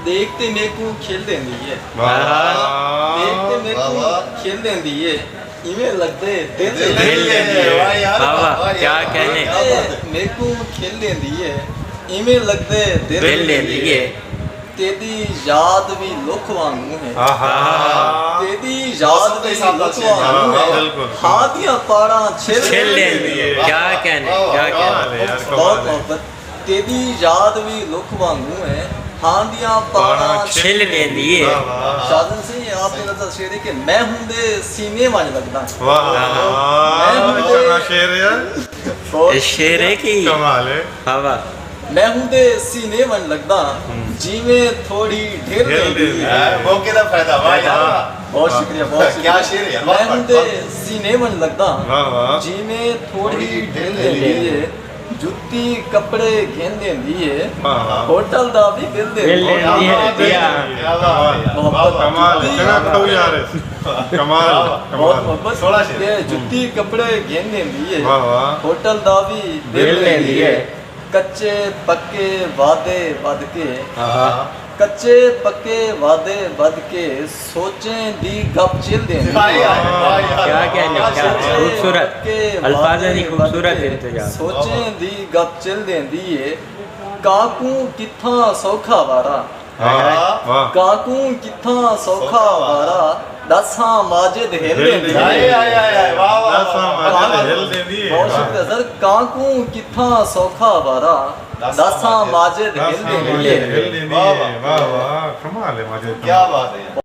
देखते मेरे को खेल देंदी है वाह देखते मेरे को खेल देंदी है इवें लगते दिल दिल लेंदी है। वाह यार, वाह, वाह, वाह क्या यार, कहने। क्या बात है। मेरे को खेल देंदी है इवें लगते दिल ले लिए तेरी याद भी लुक वांगू है आहा तेरी याद भी लुक वांगू हाँ, है बिल्कुल। हाथियां पाड़ा छिल ले लिए क्या कहने क्या कमाल कहने है यार, बहुत कमाल है। मोहब्बत तेरी याद भी लुक वांगू है हाथियां पाड़ा छिल ले लिए वाह, वाह। शादन सिंह आपने नजर शेर है कि मैं हुंदे सीने वांज लगदा वाह मैं क्या शेर है यार, बहुत शेरे की कमाल है। हवा मैं हुंदे सीने वांज लगदा जिवें थोड़ी ढेर ढेर लेंदी लेंदी है है। मौके का फायदा। वाह यार, बहुत शुक्रिया बहुत शुक्रिया क्या शेर है यार, मैं वाह, हुंदे वाह। सीने वांज लगदा वाह वाह जिवें थोड़ी थोड़ी ढेर ढेर लेंदी लेंदी है जुत्ती कपड़े घेन देंदी है वाह वाह होटल दा भी बिल बिल देंदी ले है लिए दिया क्या बात है यार, वाह, वाह। कमाल है चंगा खाओ यार, कमाल बहुत कमाल मोहब्बत सोलह शेर। ये जुत्ती कपड़े घेन देंदी है वाह वाह होटल दा भी बिल बिल ले देंदी लिए है कच्चे पक्के वादे बद के हाँ। कच्चे पक्के वादे बद के सोचें दी गप चिल देंदी वाह है यार, वाह यार। क्या कहने वाह, क्या वाह, खूबसूरत अल्फाज़ दी खूबसूरत इंतजाम सोचें दी गप चिल देंदी है काकू किथा सौखा वारा वाह वाह काकू किथा सौखा वारा दसां माजिद हिल देंदी है आए, आए, आए, आए, वाह, वाह, दस वाह, माजिद वाह, वाह। हिल देंदी है। बहुत शुक्रिया सर काकू किथा सौखा वारा दसां माजिद हिल देंदी है हिल देंदी है। वाह वाह कमाल है मजे क्या बात है यार।